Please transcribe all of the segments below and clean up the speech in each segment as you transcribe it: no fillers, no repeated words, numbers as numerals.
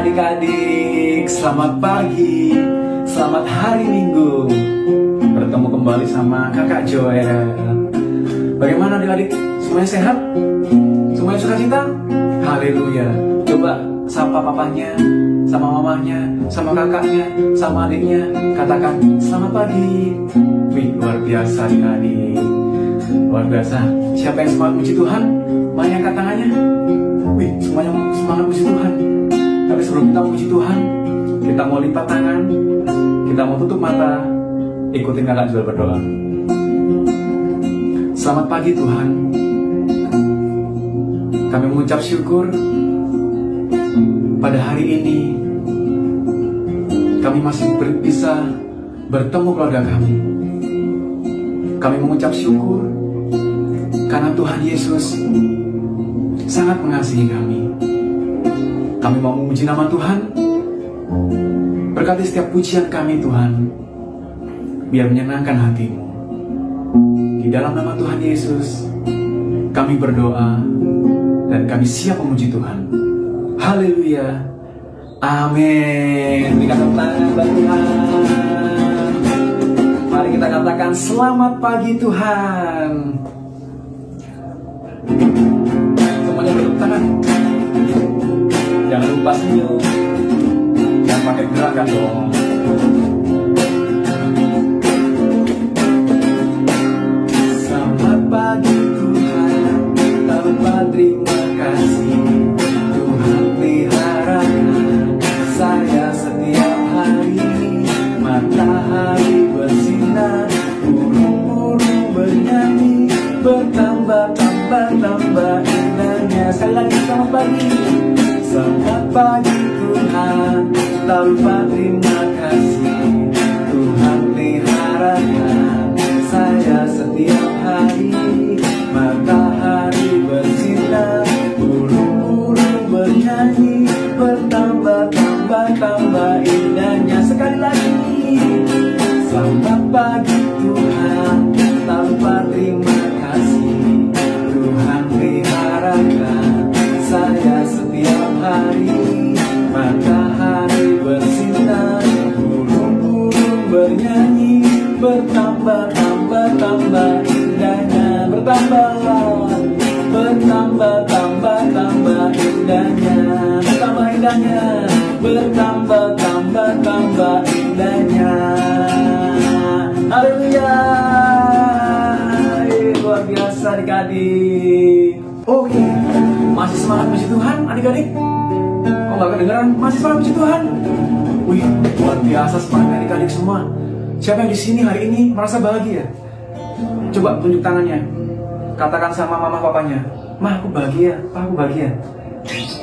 Adik-adik, selamat pagi, selamat hari Minggu. Bertemu kembali sama kakak Joel. Bagaimana adik-adik? Semuanya sehat? Semuanya sukacita? Haleluya. Coba sapa papanya, sama mamanya, sama kakaknya, sama adiknya. Katakan selamat pagi. Wih, luar biasa adik-adik. Luar biasa. Siapa yang semangat puji Tuhan? Mana yang angkat tangannya? Wih, semuanya semangat puji Tuhan. Tapi sebelum kita puji Tuhan, kita mau lipat tangan, kita mau tutup mata, ikutin kakak Joel berdoa. Selamat pagi Tuhan, kami mengucap syukur pada hari ini kami masih bisa bertemu keluarga kami. Kami mengucap syukur karena Tuhan Yesus sangat mengasihi kami. Kami mau memuji nama Tuhan. Berkati setiap pujian kami Tuhan, biar menyenangkan hati-Mu. Di dalam nama Tuhan Yesus kami berdoa dan kami siap memuji Tuhan. Haleluya. Amin. Berikan tepuk tangan bagi Tuhan. Mari kita katakan selamat pagi Tuhan. Semuanya bertepuk tangan. Jangan lupa senyum. Jangan pakai gerakan dong. Selamat pagi Tuhan, tanpa terima kasih. Tuhan peliharakan saya setiap hari. Matahari bersinar, burung-burung bernyanyi, bertambah-tambah indahnya. Sekali lagi selamat pagi. Selamat pagi Tuhan, tanpa terima kasih. Tuhan peliharakan saya setiap hari. Matahari bersinar, burung-burung bernyanyi, bertambah-tambah indahnya. Sekali lagi. Selamat pagi Tuhan, tanpa terima kasih. Tuhan peliharakan saya setiap hari. Matahari bersinar, burung-burung bernyanyi, bertambah-tambah indahnya. Bertambah-tambah indahnya. Bertambah indahnya. Bertambah-tambah indahnya. Haleluya. Luar biasa adik-adik. Oke, masih semangat puji Tuhan adik-adik? Oh gak kedengeran? Masih semangat puji Tuhan? Wih, luar biasa semangat adik-adik semua. Siapa yang di sini hari ini merasa bahagia? Coba tunjuk tangannya. Katakan sama mama papanya, "Mah, aku bahagia, Pak, aku bahagia."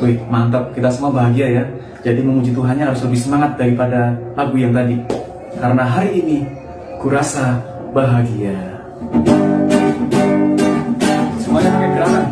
Wih, mantap, kita semua bahagia ya. Jadi memuji Tuhannya harus lebih semangat daripada lagu yang tadi. Karena hari ini kurasa bahagia. Semuanya pakai gerakan.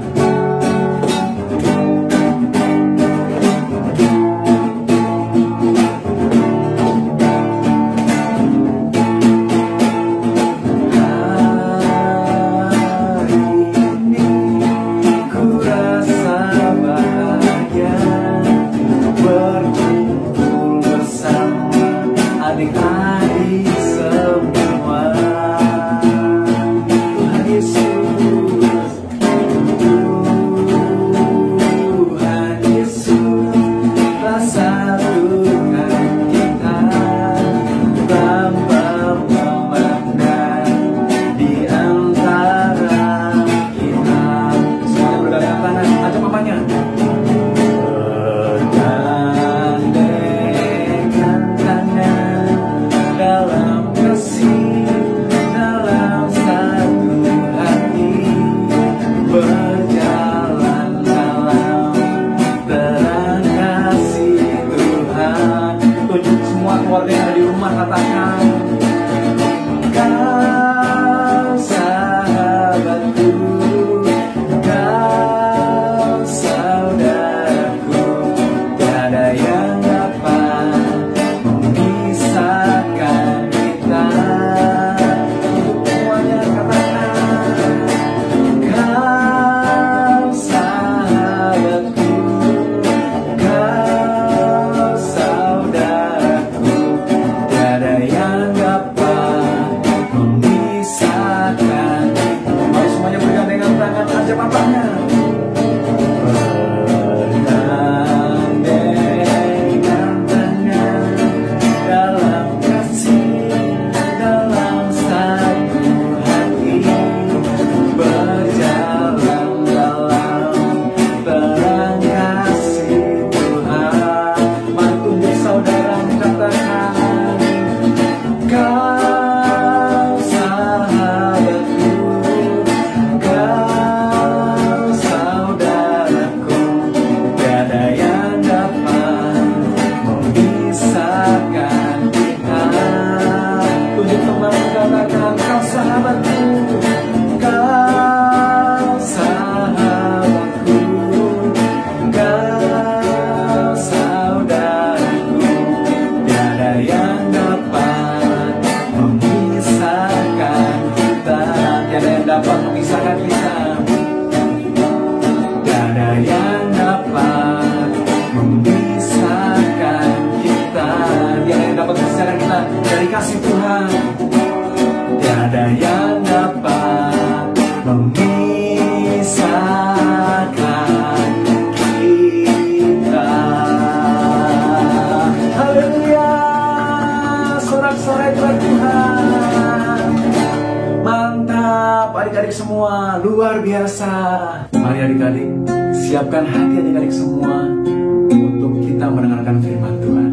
siap tampaknya. Dapat memisahkan kita, tiada yang dapat memisahkan kita, tiada yang dapat memisahkan kita dari kasih Tuhan, tiada yang dapat memisahkan kita. Haleluya, sorak-sorai Tuhan. Mantap adik-adik semua, luar biasa. Mari adik-adik, siapkan hati adik-adik semua untuk kita mendengarkan firman Tuhan.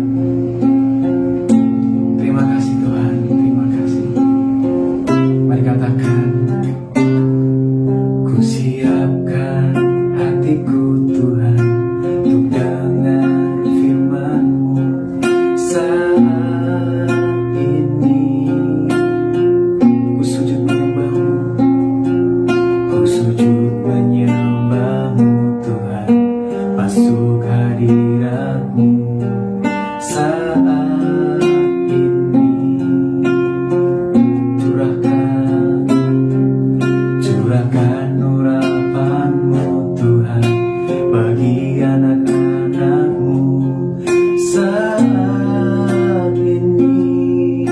Terima kasih Tuhan, terima kasih. Mari katakan, ku siapkan hatiku Tuhan untuk dengar firman-Mu saat ini. Masuk hadirat-Mu saat ini. Curahkan urapan-Mu Tuhan bagi anak-anak-Mu saat ini.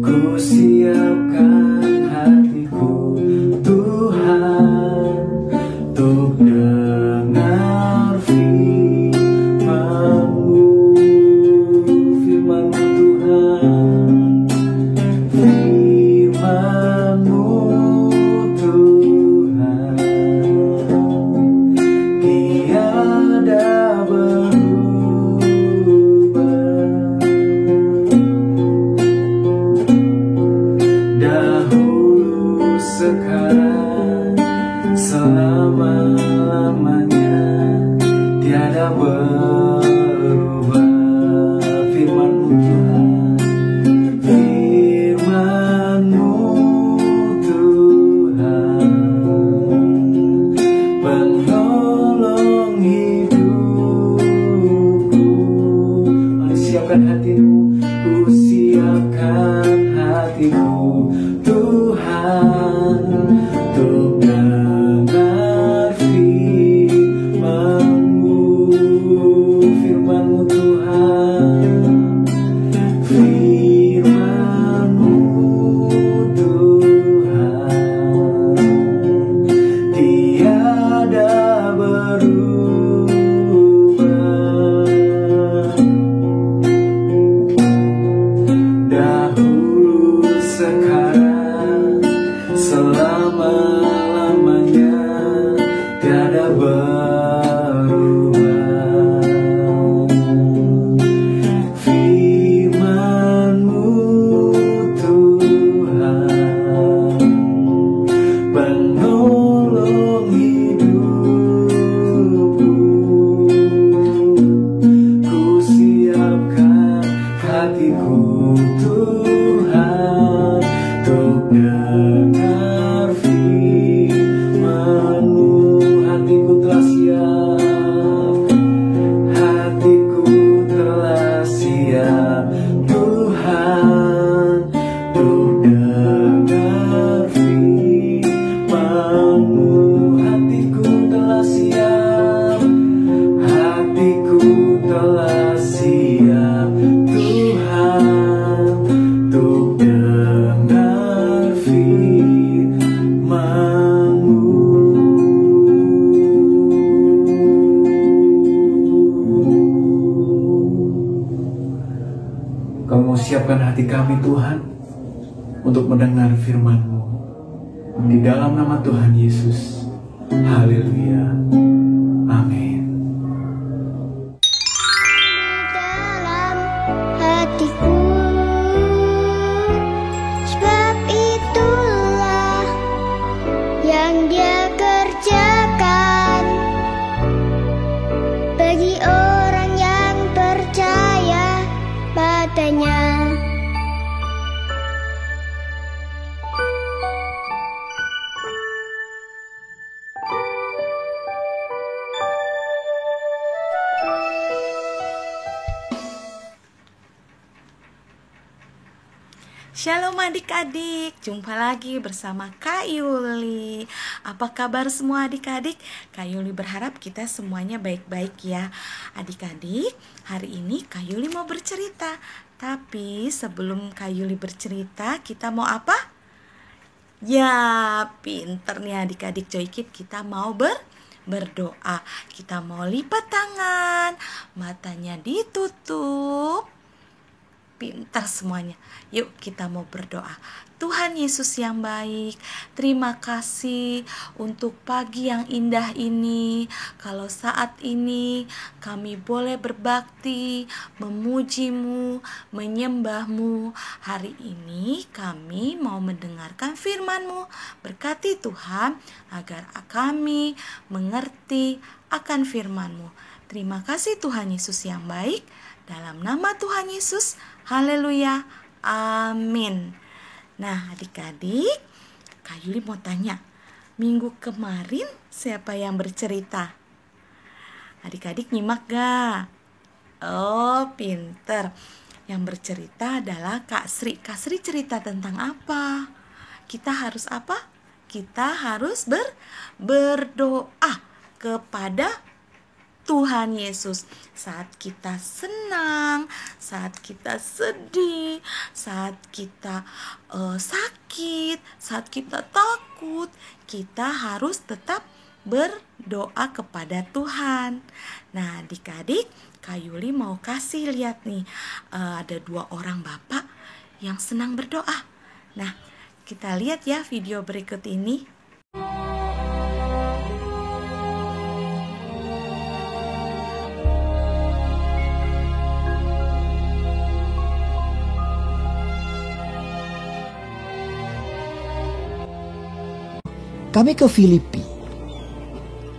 Ku siapkan hatiku Tuhan untuk dengar firman-Mu, firman-Mu Tuhan, firman-Mu Tuhan, tiada berubah. Dahulu, sekarang, selama-lamanya, tiada berubah. Firman-Mu Tuhan, firman-Mu Tuhan, penolong hidupku. Mari siapkan hatimu, ku siapkan hatiku Tuhan untuk dengar firman-Mu, firman-Mu Tuhan, firman-Mu Tuhan, tiada berubah. Dahulu, sekarang, selama-lamanya, tiada berubah. Firman-Mu Tuhan, penolong hidupku. Ku siapkan hatiku Tuhan untuk dengar firman-Mu. Hatiku telah siap, hatiku telah siap Tuhan untuk dengar firman-Mu. hati kami Tuhan untuk mendengar firman-Mu. Di dalam nama Tuhan Yesus. Haleluya. Amin. Dalam hatiku, sebab itulah yang Dia kerjakan bagi orang yang percaya padanya. Shalom adik-adik, jumpa lagi bersama Kak Yuli. Apa kabar semua adik-adik? Kak Yuli berharap kita semuanya baik-baik ya. Adik-adik, hari ini Kak Yuli mau bercerita. Tapi sebelum Kak Yuli bercerita, kita mau apa? Ya, pinter nih adik-adik Joykid, kita mau berdoa. Kita mau lipat tangan, matanya ditutup. Pintar semuanya. Yuk kita mau berdoa. Tuhan Yesus yang baik, terima kasih untuk pagi yang indah ini. Kalau saat ini kami boleh berbakti, memuji-Mu, menyembah-Mu. Hari ini kami mau mendengarkan firman-Mu. Berkati Tuhan agar kami mengerti akan firman-Mu. Terima kasih Tuhan Yesus yang baik. Dalam nama Tuhan Yesus, haleluya, amin. Nah adik-adik, Kak Yuli mau tanya, minggu kemarin siapa yang bercerita? Adik-adik nyimak gak? Oh pinter. Yang bercerita adalah Kak Sri. Kak Sri cerita tentang apa? Kita harus apa? Kita harus berdoa kepada Tuhan Yesus saat kita senang, saat kita sedih, saat kita sakit, saat kita takut, kita harus tetap berdoa kepada Tuhan. Nah adik-adik, Kak Yuli mau kasih lihat nih, ada 2 orang bapak yang senang berdoa. Nah kita lihat ya video berikut ini. Kami ke Filipi,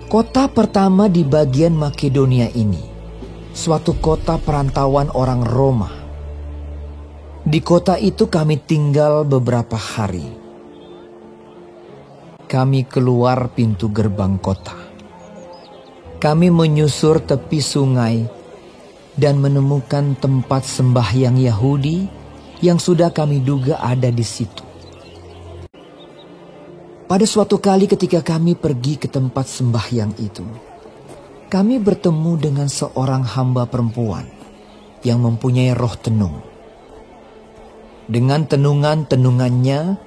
kota pertama di bagian Makedonia ini, suatu kota perantauan orang Roma. Di kota itu kami tinggal beberapa hari. Kami keluar pintu gerbang kota. Kami menyusur tepi sungai dan menemukan tempat sembahyang Yahudi yang sudah kami duga ada di situ. Pada suatu kali ketika kami pergi ke tempat sembahyang itu, kami bertemu dengan seorang hamba perempuan yang mempunyai roh tenung. Dengan tenungan-tenungannya,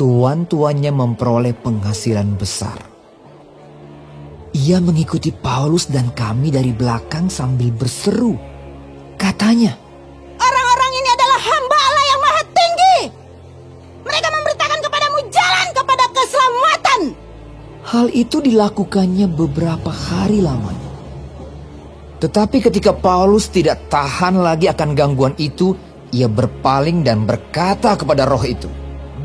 tuan-tuannya memperoleh penghasilan besar. Ia mengikuti Paulus dan kami dari belakang sambil berseru. Katanya, "Orang-orang ini adalah hamba Allah yang maha tinggi. Mereka memberitakan kepadamu jalan kepada keselamatan." hal itu dilakukannya beberapa hari lamanya. Tetapi ketika Paulus tidak tahan lagi akan gangguan itu, ia berpaling dan berkata kepada roh itu,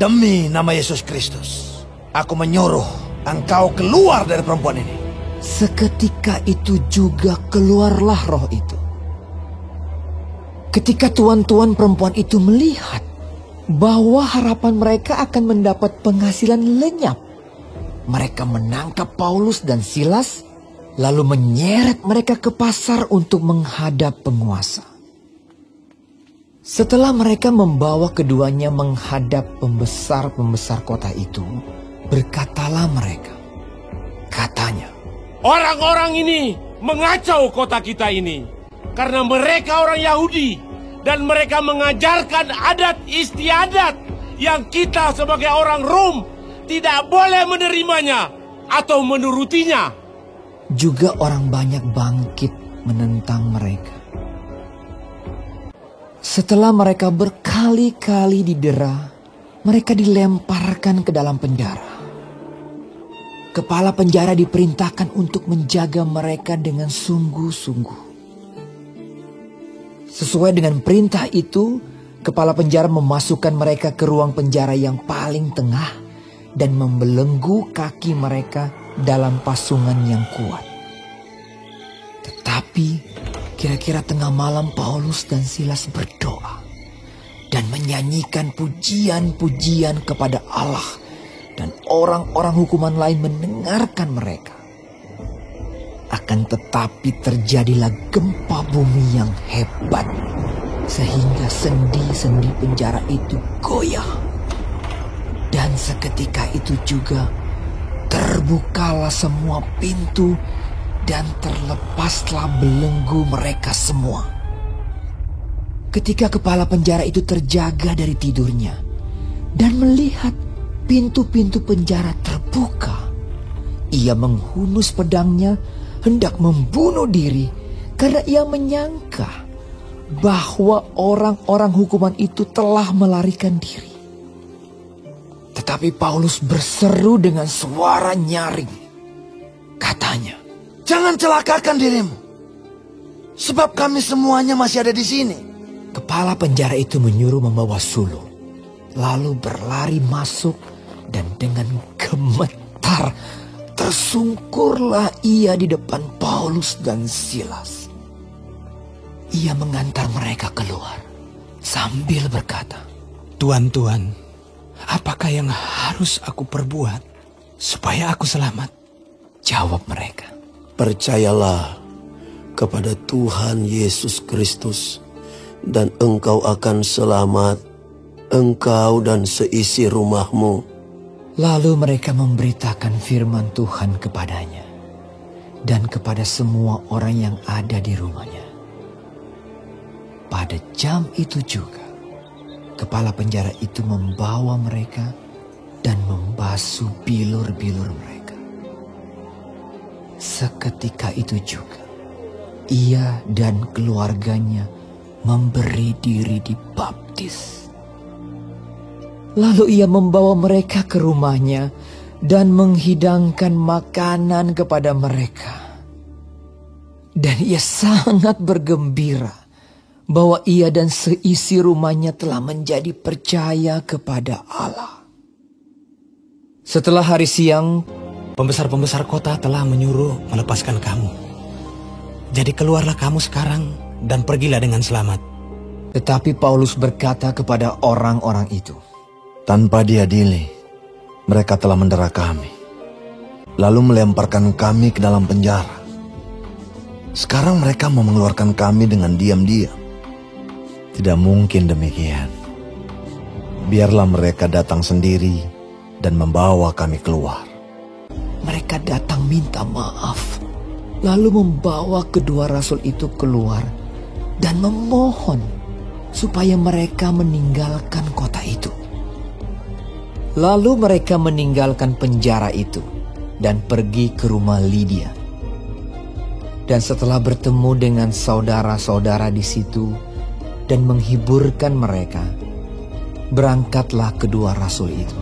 "Demi nama Yesus Kristus, aku menyuruh engkau keluar dari perempuan ini." Seketika itu juga keluarlah roh itu. Ketika tuan-tuan perempuan itu melihat bahwa harapan mereka akan mendapat penghasilan lenyap, mereka menangkap Paulus dan Silas, lalu menyeret mereka ke pasar untuk menghadap penguasa. Setelah mereka membawa keduanya menghadap pembesar-pembesar kota itu, berkatalah mereka. Katanya, "Orang-orang ini mengacau kota kita ini karena mereka orang Yahudi dan mereka mengajarkan adat istiadat yang kita sebagai orang Rom tidak boleh menerimanya atau menurutinya." Juga orang banyak bangkit menentang mereka. Setelah mereka berkali-kali didera, mereka dilemparkan ke dalam penjara. Kepala penjara diperintahkan untuk menjaga mereka dengan sungguh-sungguh. Sesuai dengan perintah itu, kepala penjara memasukkan mereka ke ruang penjara yang paling tengah dan membelenggu kaki mereka dalam pasungan yang kuat. Tetapi kira-kira tengah malam Paulus dan Silas berdoa dan menyanyikan pujian-pujian kepada Allah, dan orang-orang hukuman lain mendengarkan mereka. Akan tetapi terjadilah gempa bumi yang hebat, sehingga sendi-sendi penjara itu goyah. Dan seketika itu juga terbukalah semua pintu dan terlepaslah belenggu mereka semua. Ketika kepala penjara itu terjaga dari tidurnya dan melihat pintu-pintu penjara terbuka, ia menghunus pedangnya hendak membunuh diri karena ia menyangka bahwa orang-orang hukuman itu telah melarikan diri. Tetapi Paulus berseru dengan suara nyaring. Katanya, Jangan celakakan dirimu, sebab kami semuanya masih ada di sini. kepala penjara itu menyuruh membawa sulung, lalu berlari masuk dan dengan gemetar tersungkurlah ia di depan Paulus dan Silas. Ia mengantar mereka keluar sambil berkata, Tuan, apakah yang harus aku perbuat supaya aku selamat? Jawab mereka, Percayalah kepada Tuhan Yesus Kristus, dan engkau akan selamat, engkau dan seisi rumahmu. Lalu mereka memberitakan firman Tuhan kepadanya dan kepada semua orang yang ada di rumahnya. Pada jam itu juga, kepala penjara itu membawa mereka dan membasuh bilur-bilur mereka. Seketika itu juga, ia dan keluarganya memberi diri dibaptis. Lalu ia membawa mereka ke rumahnya dan menghidangkan makanan kepada mereka. Dan ia sangat bergembira bahwa ia dan seisi rumahnya telah menjadi percaya kepada Allah. Setelah hari siang, Pembesar-pembesar kota telah menyuruh melepaskan kamu. Jadi keluarlah kamu sekarang dan pergilah dengan selamat. tetapi Paulus berkata kepada orang-orang itu, Tanpa diadili, mereka telah mendera kami, lalu melemparkan kami ke dalam penjara. Sekarang mereka mau mengeluarkan kami dengan diam-diam. Tidak mungkin demikian. Biarlah mereka datang sendiri dan membawa kami keluar. Mereka datang minta maaf, lalu membawa kedua rasul itu keluar dan memohon supaya mereka meninggalkan kota itu. Lalu mereka meninggalkan penjara itu dan pergi ke rumah Lydia. Dan setelah bertemu dengan saudara-saudara di situ dan menghiburkan mereka, berangkatlah kedua rasul itu.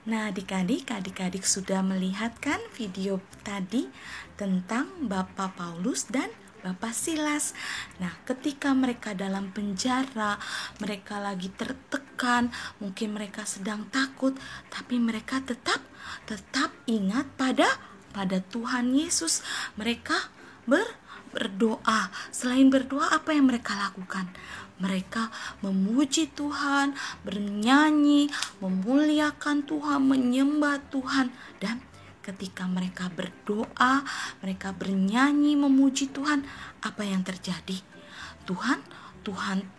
Nah, adik-adik sudah melihat kan video tadi tentang Bapak Paulus dan Bapak Silas. Nah, ketika mereka dalam penjara, mereka lagi tertekan, mungkin mereka sedang takut, tapi mereka tetap ingat pada Tuhan Yesus. Mereka berdoa. Selain berdoa, apa yang mereka lakukan? Mereka memuji Tuhan, bernyanyi, memuliakan Tuhan, menyembah Tuhan. Dan ketika mereka berdoa, mereka bernyanyi, memuji Tuhan, apa yang terjadi? Tuhan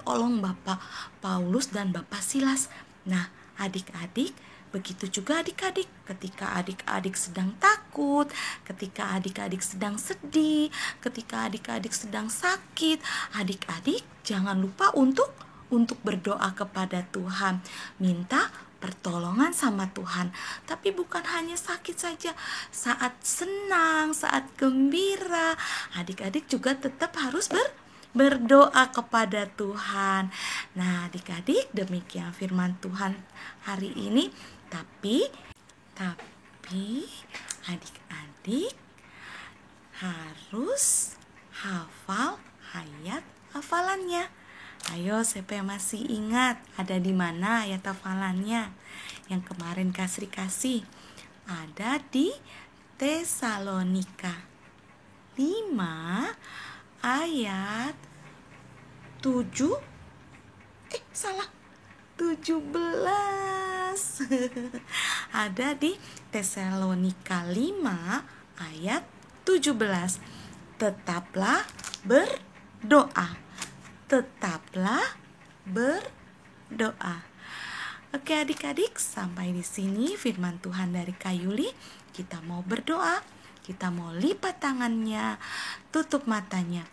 tolong Bapak Paulus dan Bapak Silas. Nah, adik-adik, begitu juga adik-adik, ketika adik-adik sedang takut, ketika adik-adik sedang sedih, ketika adik-adik sedang sakit, adik-adik jangan lupa untuk berdoa kepada Tuhan, minta pertolongan sama Tuhan. Tapi bukan hanya sakit saja, saat senang, saat gembira, adik-adik juga tetap harus berdoa kepada Tuhan. Nah, adik-adik, demikian firman Tuhan hari ini. Tapi adik-adik harus hafal ayat hafalannya. Ayo, siapa yang masih ingat ada di mana ayat hafalannya? Yang kemarin kasih ada di Tesalonika 5 ayat 17. Ada di Tesalonika 5 ayat 17. Tetaplah berdoa. Oke adik-adik, sampai di sini firman Tuhan dari Kak Yuli. Kita mau berdoa, kita mau lipat tangannya, tutup matanya.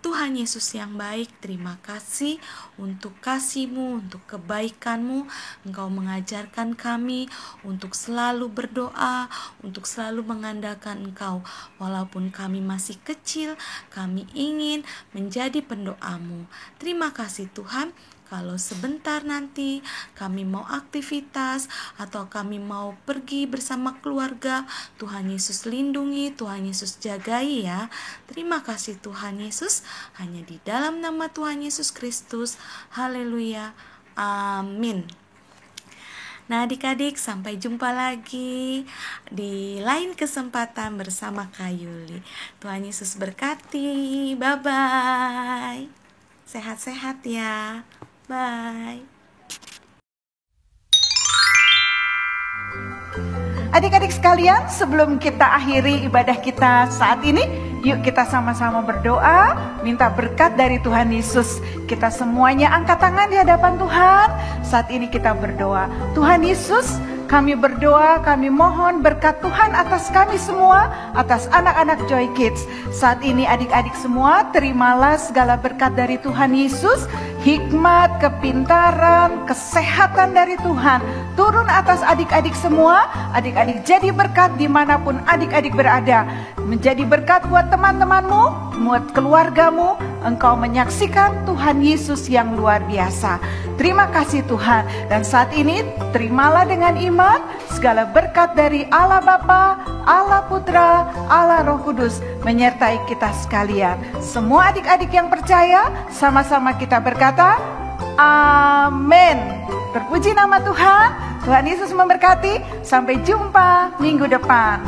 Tuhan Yesus yang baik, terima kasih untuk kasih-Mu, untuk kebaikan-Mu. Engkau mengajarkan kami untuk selalu berdoa, untuk selalu mengandalkan Engkau. Walaupun kami masih kecil, kami ingin menjadi pendoa-Mu. Terima kasih Tuhan. Kalau sebentar nanti kami mau aktivitas atau kami mau pergi bersama keluarga, Tuhan Yesus lindungi, Tuhan Yesus jagai ya. Terima kasih Tuhan Yesus, hanya di dalam nama Tuhan Yesus Kristus. Haleluya. Amin. Nah adik-adik, sampai jumpa lagi di lain kesempatan bersama Kak Yuli. Tuhan Yesus berkati. Bye-bye. Sehat-sehat ya. Bye. Adik-adik sekalian, sebelum kita akhiri ibadah kita saat ini, yuk kita sama-sama berdoa, minta berkat dari Tuhan Yesus. Kita semuanya angkat tangan di hadapan Tuhan. Saat ini kita berdoa. Tuhan Yesus, kami berdoa, kami mohon berkat Tuhan atas kami semua, atas anak-anak Joy Kids. Saat ini adik-adik semua, terimalah segala berkat dari Tuhan Yesus. Hikmat, kepintaran, kesehatan dari Tuhan turun atas adik-adik semua. Adik-adik jadi berkat dimanapun adik-adik berada. Menjadi berkat buat teman-temanmu, buat keluargamu. Engkau menyaksikan Tuhan Yesus yang luar biasa. Terima kasih Tuhan. Dan saat ini terimalah dengan iman segala berkat dari Allah Bapa, Allah Putra, Allah Roh Kudus menyertai kita sekalian. Semua adik-adik yang percaya, sama-sama kita berkata, amin. Terpuji nama Tuhan. Tuhan Yesus memberkati. Sampai jumpa minggu depan.